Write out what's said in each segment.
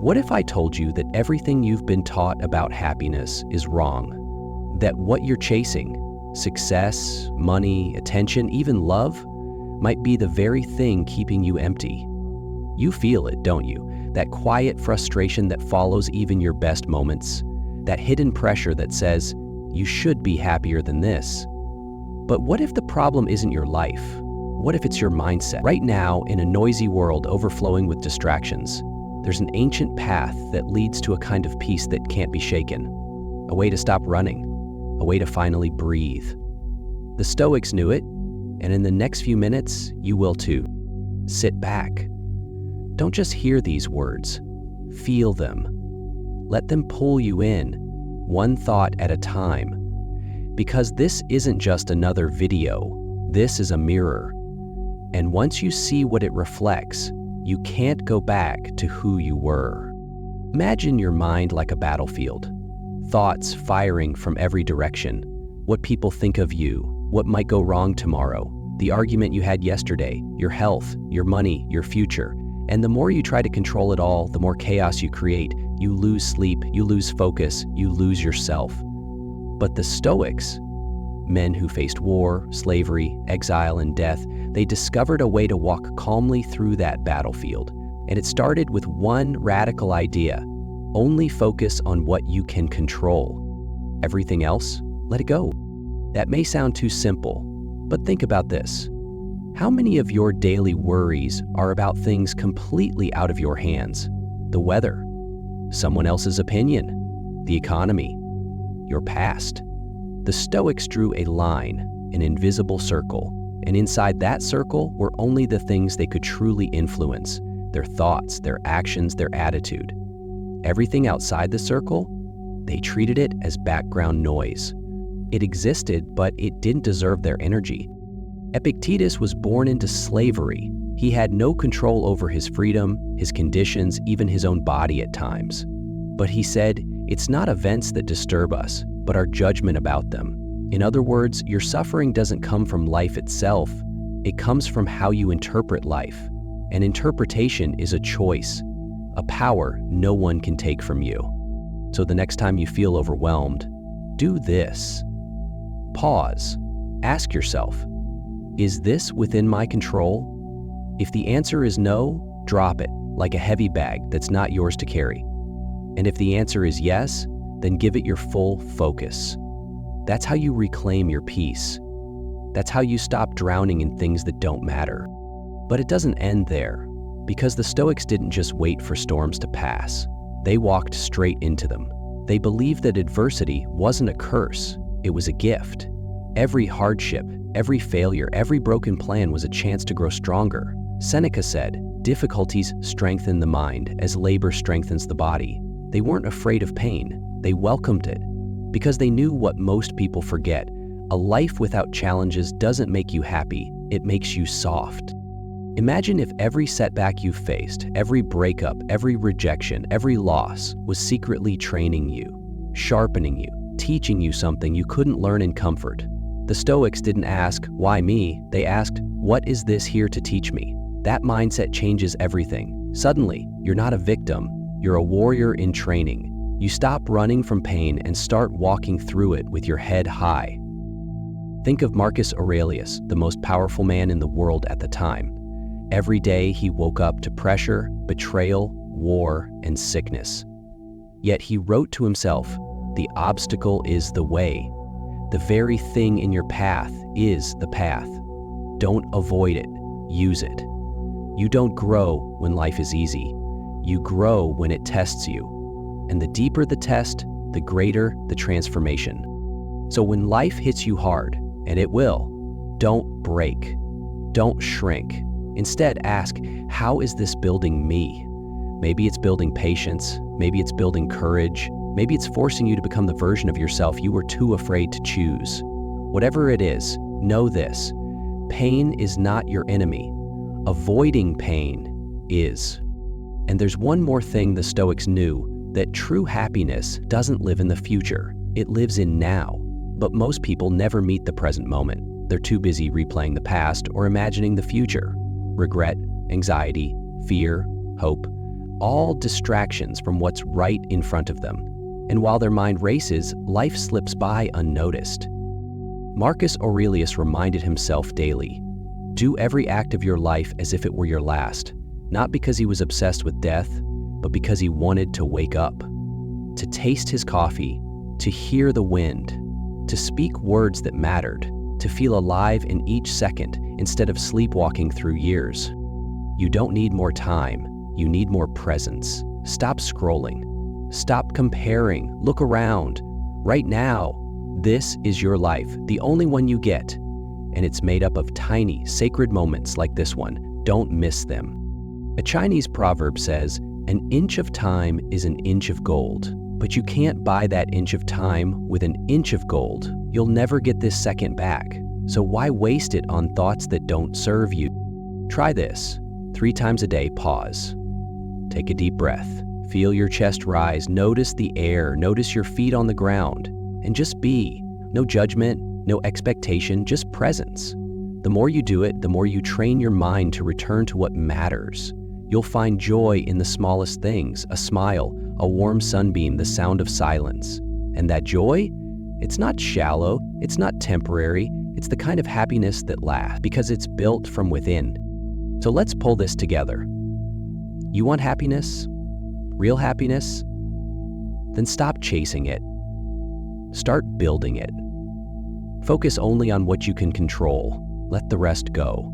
What if I told you that everything you've been taught about happiness is wrong? That what you're chasing, success, money, attention, even love, might be the very thing keeping you empty. You feel it, don't you? That quiet frustration that follows even your best moments. That hidden pressure that says, you should be happier than this. But what if the problem isn't your life? What if it's your mindset? Right now, in a noisy world overflowing with distractions, there's an ancient path that leads to a kind of peace that can't be shaken. A way to stop running. A way to finally breathe. The Stoics knew it, and in the next few minutes, you will too. Sit back. Don't just hear these words. Feel them. Let them pull you in, one thought at a time. Because this isn't just another video, this is a mirror. And once you see what it reflects, you can't go back to who you were. Imagine your mind like a battlefield. Thoughts firing from every direction. What people think of you, what might go wrong tomorrow, the argument you had yesterday, your health, your money, your future. And the more you try to control it all, the more chaos you create. You lose sleep, you lose focus, you lose yourself. But the Stoics, men who faced war, slavery, exile, and death, they discovered a way to walk calmly through that battlefield. And it started with one radical idea. Only focus on what you can control. Everything else, let it go. That may sound too simple, but think about this. How many of your daily worries are about things completely out of your hands? The weather, someone else's opinion, the economy, your past. The Stoics drew a line, an invisible circle, and inside that circle were only the things they could truly influence, their thoughts, their actions, their attitude. Everything outside the circle, they treated it as background noise. It existed, but it didn't deserve their energy. Epictetus was born into slavery. He had no control over his freedom, his conditions, even his own body at times. But he said, it's not events that disturb us, but our judgment about them. In other words, your suffering doesn't come from life itself. It comes from how you interpret life. And interpretation is a choice, a power no one can take from you. So the next time you feel overwhelmed, do this. Pause. Ask yourself, is this within my control? If the answer is no, drop it, like a heavy bag that's not yours to carry. And if the answer is yes, then give it your full focus. That's how you reclaim your peace. That's how you stop drowning in things that don't matter. But it doesn't end there, because the Stoics didn't just wait for storms to pass. They walked straight into them. They believed that adversity wasn't a curse, it was a gift. Every hardship, every failure, every broken plan was a chance to grow stronger. Seneca said, difficulties strengthen the mind as labor strengthens the body. They weren't afraid of pain, they welcomed it. Because they knew what most people forget. A life without challenges doesn't make you happy, it makes you soft. Imagine if every setback you faced, every breakup, every rejection, every loss was secretly training you, sharpening you, teaching you something you couldn't learn in comfort. The Stoics didn't ask, why me? They asked, what is this here to teach me? That mindset changes everything. Suddenly, you're not a victim, you're a warrior in training. You stop running from pain and start walking through it with your head high. Think of Marcus Aurelius, the most powerful man in the world at the time. Every day he woke up to pressure, betrayal, war, and sickness. Yet he wrote to himself, the obstacle is the way. The very thing in your path is the path. Don't avoid it, use it. You don't grow when life is easy. You grow when it tests you. And the deeper the test, the greater the transformation. So when life hits you hard, and it will, don't break. Don't shrink. Instead, ask, how is this building me? Maybe it's building patience. Maybe it's building courage. Maybe it's forcing you to become the version of yourself you were too afraid to choose. Whatever it is, know this. Pain is not your enemy. Avoiding pain is. And there's one more thing the Stoics knew, that true happiness doesn't live in the future. It lives in now. But most people never meet the present moment. They're too busy replaying the past or imagining the future. Regret, anxiety, fear, hope, all distractions from what's right in front of them. And while their mind races, life slips by unnoticed. Marcus Aurelius reminded himself daily, do every act of your life as if it were your last, not because he was obsessed with death, but because he wanted to wake up, to taste his coffee, to hear the wind, to speak words that mattered, to feel alive in each second instead of sleepwalking through years. You don't need more time, you need more presence. Stop scrolling. Stop comparing. Look around. Right now, this is your life, the only one you get. And it's made up of tiny, sacred moments like this one. Don't miss them. A Chinese proverb says, an inch of time is an inch of gold. But you can't buy that inch of time with an inch of gold. You'll never get this second back. So why waste it on thoughts that don't serve you? Try this. 3 times a day, pause. Take a deep breath. Feel your chest rise. Notice the air. Notice your feet on the ground. And just be. No judgment, no expectation, just presence. The more you do it, the more you train your mind to return to what matters. You'll find joy in the smallest things, a smile, a warm sunbeam, the sound of silence. And that joy, it's not shallow, it's not temporary, it's the kind of happiness that lasts because it's built from within. So let's pull this together. You want happiness? Real happiness? Then stop chasing it. Start building it. Focus only on what you can control. Let the rest go.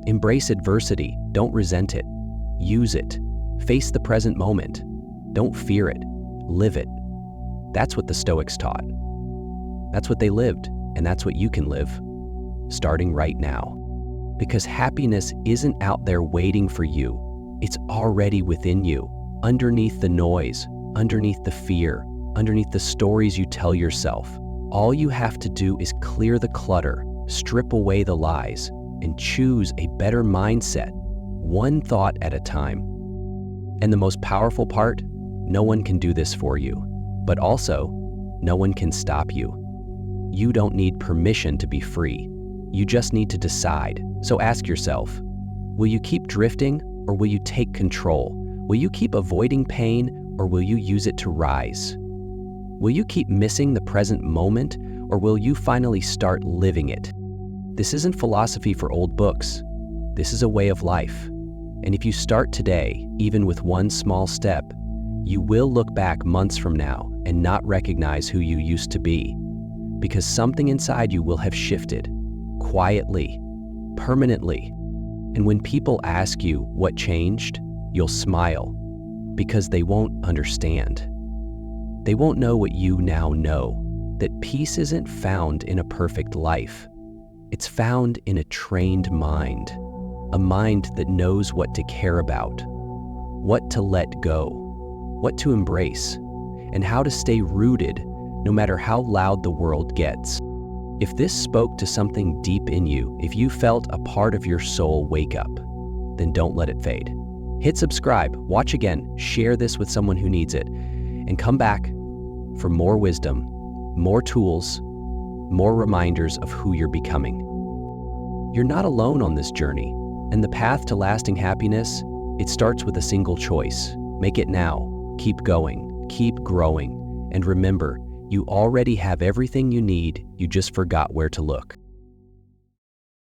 Embrace adversity. Don't resent it. Use it. Face the present moment. Don't fear it. Live it. That's what the Stoics taught. That's what they lived, and that's what you can live, starting right now. Because happiness isn't out there waiting for you. It's already within you, underneath the noise, underneath the fear, underneath the stories you tell yourself. All you have to do is clear the clutter, strip away the lies, and choose a better mindset, one thought at a time. And the most powerful part, no one can do this for you, but also, no one can stop you. You don't need permission to be free. You just need to decide. So ask yourself, will you keep drifting or will you take control? Will you keep avoiding pain or will you use it to rise? Will you keep missing the present moment or will you finally start living it? This isn't philosophy for old books. This is a way of life. And if you start today, even with one small step, you will look back months from now and not recognize who you used to be, because something inside you will have shifted, quietly, permanently. And when people ask you what changed, you'll smile, because they won't understand. They won't know what you now know, that peace isn't found in a perfect life. It's found in a trained mind, a mind that knows what to care about, what to let go, what to embrace, and how to stay rooted no matter how loud the world gets. If this spoke to something deep in you, if you felt a part of your soul wake up, then don't let it fade. Hit subscribe, watch again, share this with someone who needs it, and come back for more wisdom, more tools, more reminders of who you're becoming. You're not alone on this journey, and the path to lasting happiness, it starts with a single choice. Make it now. Keep going, keep growing, and remember, you already have everything you need, you just forgot where to look.